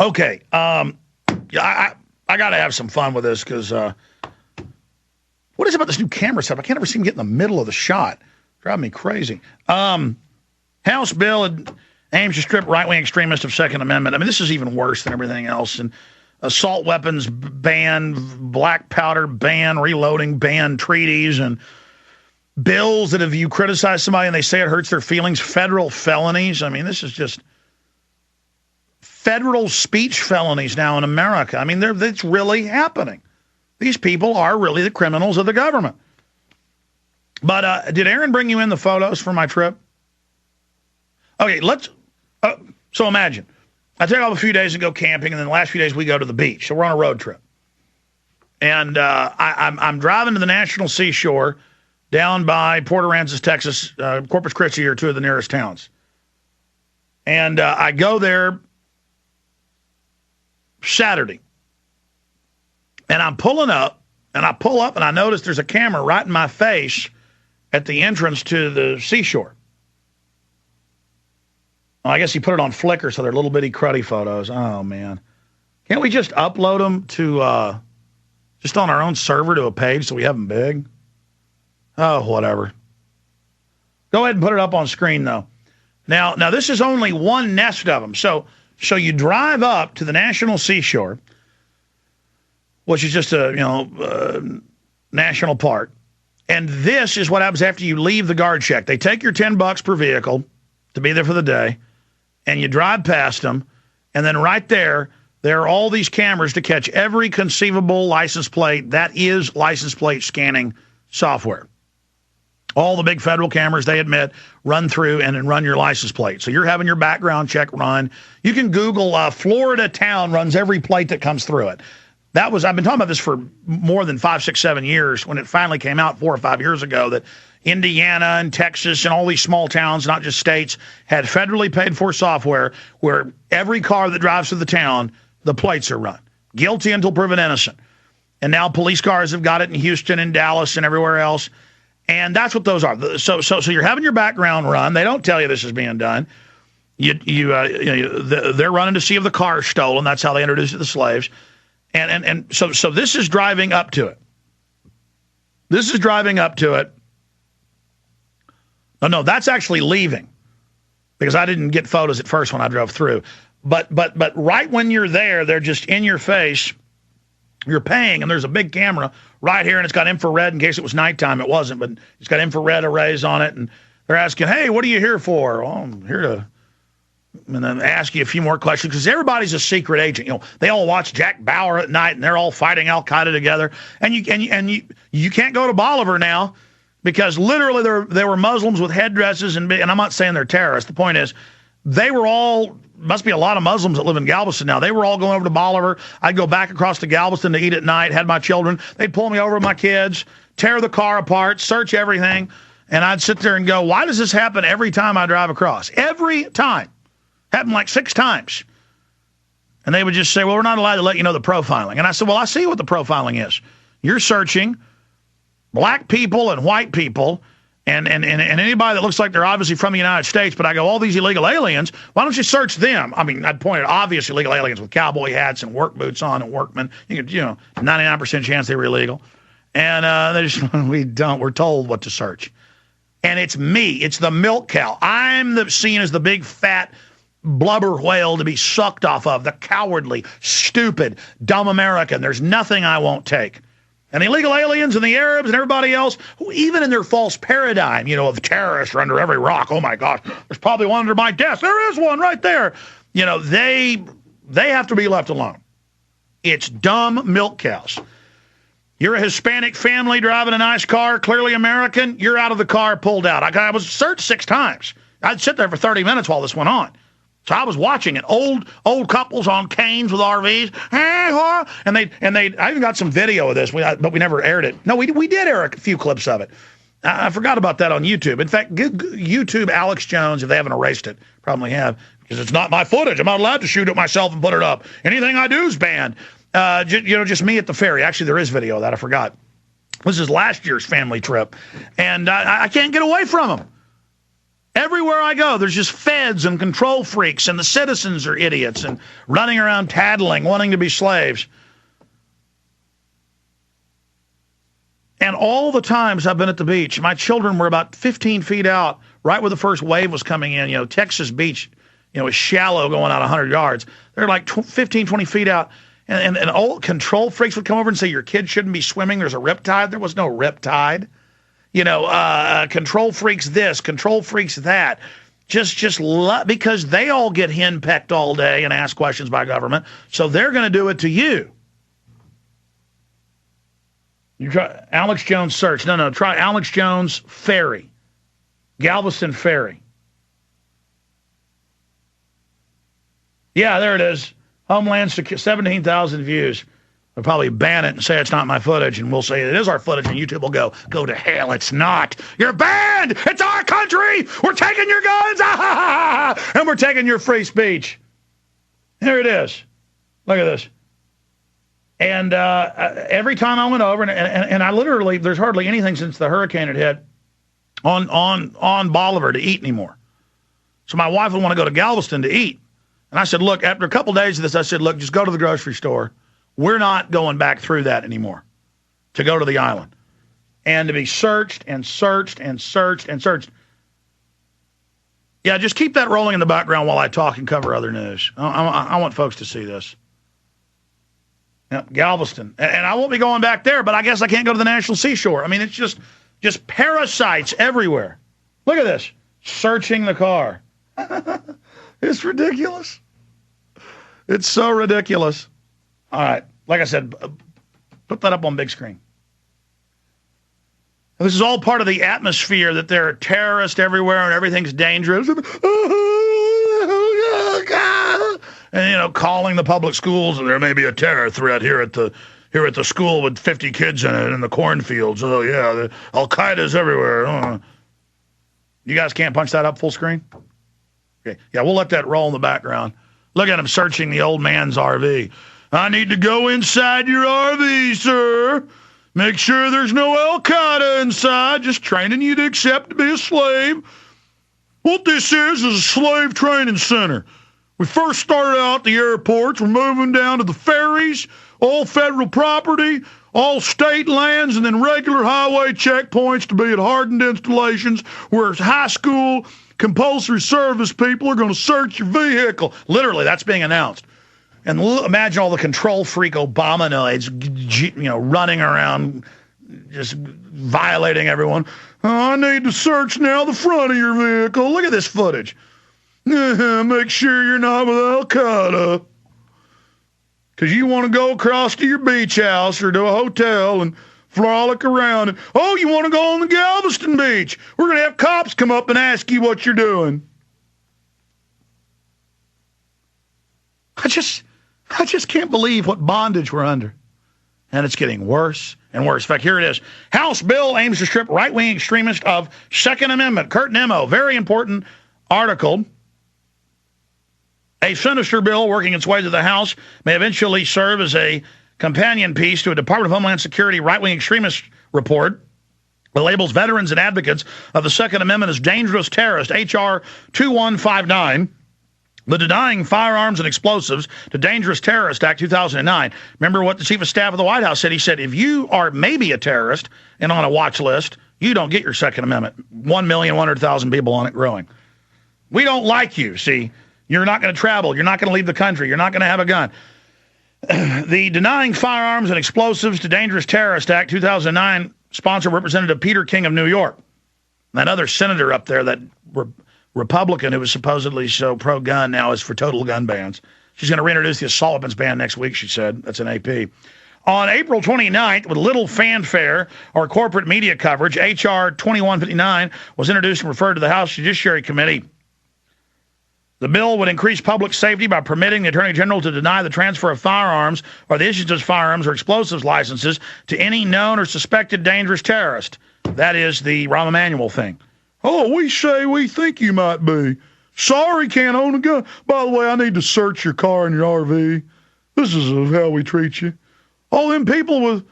Okay. Yeah, I got to have some fun with this because what is it about this new camera setup? I can't ever seem to get in the middle of the shot. Drive me crazy. House bill aims to strip right-wing extremists of Second Amendment. I mean, this is even worse than everything else. And assault weapons ban, black powder ban, reloading ban, treaties, and bills that if you criticize somebody and they say it hurts their feelings, federal felonies. I mean, this is just federal speech felonies now in America. I mean, it's really happening. These people are really the criminals of the government. But did Aaron bring you in the photos for my trip? Okay, so imagine. I take off a few days and go camping, and then the last few days we go to the beach. So we're on a road trip. And I'm driving to the National Seashore down by Port Aransas, Texas. Corpus Christi are two of the nearest towns. And I go there Saturday. And I'm pulling up, and I pull up, and I notice there's a camera right in my face at the entrance to the seashore. Well, I guess he put it on Flickr, so they're little bitty cruddy photos. Oh, man. Can't we just upload them to, just on our own server to a page so we have them big? Oh, whatever. Go ahead and put it up on screen, though. Now this is only one nest of them. So you drive up to the National Seashore, which is just a, national park. And this is what happens after you leave the guard check. They take your $10 per vehicle to be there for the day, and you drive past them, and then right there are all these cameras to catch every conceivable license plate. That is license plate scanning software. All the big federal cameras, they admit, run through and then run your license plate. So you're having your background check run. You can Google Florida town runs every plate that comes through it. I've been talking about this for more than 5, 6, 7 years when it finally came out 4 or 5 years ago that Indiana and Texas and all these small towns, not just states, had federally paid for software where every car that drives through the town, the plates are run. Guilty until proven innocent. And now police cars have got it in Houston and Dallas and everywhere else. And that's what those are. So you're having your background run. They don't tell you this is being done. They're running to see if the car is stolen. That's how they introduce it to the slaves. And so this is driving up to it. This is driving up to it. No, that's actually leaving because I didn't get photos at first when I drove through. But right when you're there, they're just in your face. You're paying, and there's a big camera right here, and it's got infrared in case it was nighttime. It wasn't, but it's got infrared arrays on it, and they're asking, hey, what are you here for? Oh, I'm here to... And then ask you a few more questions because everybody's a secret agent. They all watch Jack Bauer at night, and they're all fighting Al Qaeda together. And you can't go to Bolivar now because literally there were Muslims with headdresses, and I'm not saying they're terrorists. The point is, they were all must be a lot of Muslims that live in Galveston now. They were all going over to Bolivar. I'd go back across to Galveston to eat at night. Had my children. They'd pull me over with my kids, tear the car apart, search everything, and I'd sit there and go, "Why does this happen every time I drive across? Every time." Happened like 6 times. And they would just say, well, we're not allowed to let you know the profiling. And I said, well, I see what the profiling is. You're searching black people and white people and anybody that looks like they're obviously from the United States. But I go, all these illegal aliens, why don't you search them? I meid point at obvious illegal aliens with cowboy hats and work boots on and workmen. 99% chance they were illegal. And we're told what to search. And it's me. It's the milk cow. I'm seen as the big fat blubber whale to be sucked off of, the cowardly, stupid, dumb American. There's nothing I won't take. And the illegal aliens and the Arabs and everybody else, who even in their false paradigm, of terrorists are under every rock. Oh my gosh, there's probably one under my desk. There is one right there. They have to be left alone. It's dumb milk cows. You're a Hispanic family driving a nice car, clearly American. You're out of the car, pulled out. I was searched 6 times. I'd sit there for 30 minutes while this went on. So I was watching it. Old couples on canes with RVs, and they. I even got some video of this, but we never aired it. No, we did air a few clips of it. I forgot about that on YouTube. In fact, YouTube Alex Jones, if they haven't erased it, probably have, because it's not my footage. I'm not allowed to shoot it myself and put it up. Anything I do is banned. Just me at the ferry. Actually, there is video of that. I forgot. This is last year's family trip, and I can't get away from them. Everywhere I go, there's just feds and control freaks, and the citizens are idiots and running around tattling, wanting to be slaves. And all the times I've been at the beach, my children were about 15 feet out, right where the first wave was coming in. You know, Texas beach, is shallow going out 100 yards. They're like 15, 20 feet out. And all control freaks would come over and say, your kid shouldn't be swimming. There's a riptide. There was no riptide. Control freaks this, control freaks that. Because they all get henpecked all day and ask questions by government. So they're going to do it to you. You try Alex Jones search. No, try Alex Jones ferry. Galveston ferry. Yeah, there it is. Homeland Security, 17,000 views. They'll probably ban it and say it's not my footage, and we'll say it is our footage, and YouTube will go to hell. It's not. You're banned. It's our country. We're taking your guns. And we're taking your free speech. Here it is. Look at this. And every time I went over, and I literally, there's hardly anything since the hurricane had hit on Bolivar to eat anymore. So my wife would want to go to Galveston to eat. And I said, look, after a couple days of this, I said, look, just go to the grocery store. We're not going back through that anymore to go to the island and to be searched and searched and searched and searched. Yeah, just keep that rolling in the background while I talk and cover other news. I want folks to see this. Yeah, Galveston. And I won't be going back there, but I guess I can't go to the National Seashore. I mean, it's just parasites everywhere. Look at this. Searching the car. It's ridiculous. It's so ridiculous. All right. Like I said, put that up on big screen. This is all part of the atmosphere that there are terrorists everywhere and everything's dangerous. And, calling the public schools, and there may be a terror threat here at the school with 50 kids in it in the cornfields. Oh, yeah, Al-Qaeda's everywhere. You guys can't punch that up full screen? Okay. Yeah, we'll let that roll in the background. Look at him searching the old man's RV. I need to go inside your RV, sir. Make sure there's no Al-Qaeda inside. Just training you to accept to be a slave. What this is a slave training center. We first started out at the airports. We're moving down to the ferries, all federal property, all state lands, and then regular highway checkpoints to be at hardened installations where high school compulsory service people are going to search your vehicle. Literally, that's being announced. And imagine all the control freak Obamanoids, running around, just violating everyone. I need to search now the front of your vehicle. Look at this footage. Make sure you're not with Al-Qaeda. Because you want to go across to your beach house or to a hotel and frolic around. And, you want to go on the Galveston beach? We're going to have cops come up and ask you what you're doing. I just can't believe what bondage we're under. And it's getting worse and worse. In fact, here it is. House bill aims to strip right-wing extremists of Second Amendment. Kurt Nimmo, very important article. A sinister bill working its way to the House may eventually serve as a companion piece to a Department of Homeland Security right-wing extremist report that labels veterans and advocates of the Second Amendment as dangerous terrorists, H.R. 2159. The Denying Firearms and Explosives to Dangerous Terrorist Act 2009. Remember what the Chief of Staff of the White House said? He said, if you are maybe a terrorist and on a watch list, you don't get your Second Amendment. 1,100,000 people on it growing. We don't like you, see. You're not going to travel. You're not going to leave the country. You're not going to have a gun. The Denying Firearms and Explosives to Dangerous Terrorist Act 2009 sponsor Representative Peter King of New York. That other senator up there, that Republican who was supposedly so pro-gun, now is for total gun bans. She's going to reintroduce the assault weapons ban next week, she said. That's an AP. On April 29th, with little fanfare or corporate media coverage, H.R. 2159 was introduced and referred to the House Judiciary Committee. The bill would increase public safety by permitting the Attorney General to deny the transfer of firearms or the issuance of firearms or explosives licenses to any known or suspected dangerous terrorist. That is the Rahm Emanuel thing. Oh, we say we think you might be. Sorry, can't own a gun. By the way, I need to search your car and your RV. This is how we treat you. All them people with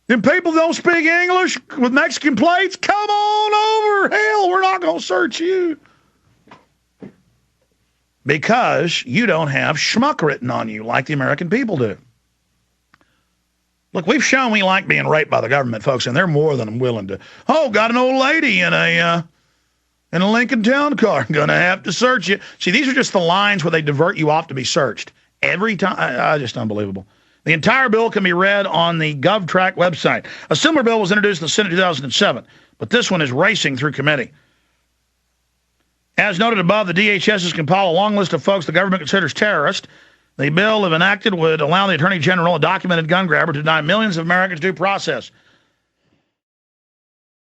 Them people don't speak English with Mexican plates? Come on over. Hell, we're not going to search you. Because you don't have schmuck written on you like the American people do. Look, we've shown we like being raped by the government, folks, and they're more than willing to. Oh, got an old lady in a Lincoln Town car. Gonna have to search you. See, these are just the lines where they divert you off to be searched every time. Just unbelievable. The entire bill can be read on the GovTrack website. A similar bill was introduced in the Senate in 2007, but this one is racing through committee. As noted above, the DHS has compiled a long list of folks the government considers terrorists. The bill, if enacted, would allow the Attorney General, a documented gun grabber, to deny millions of Americans due process.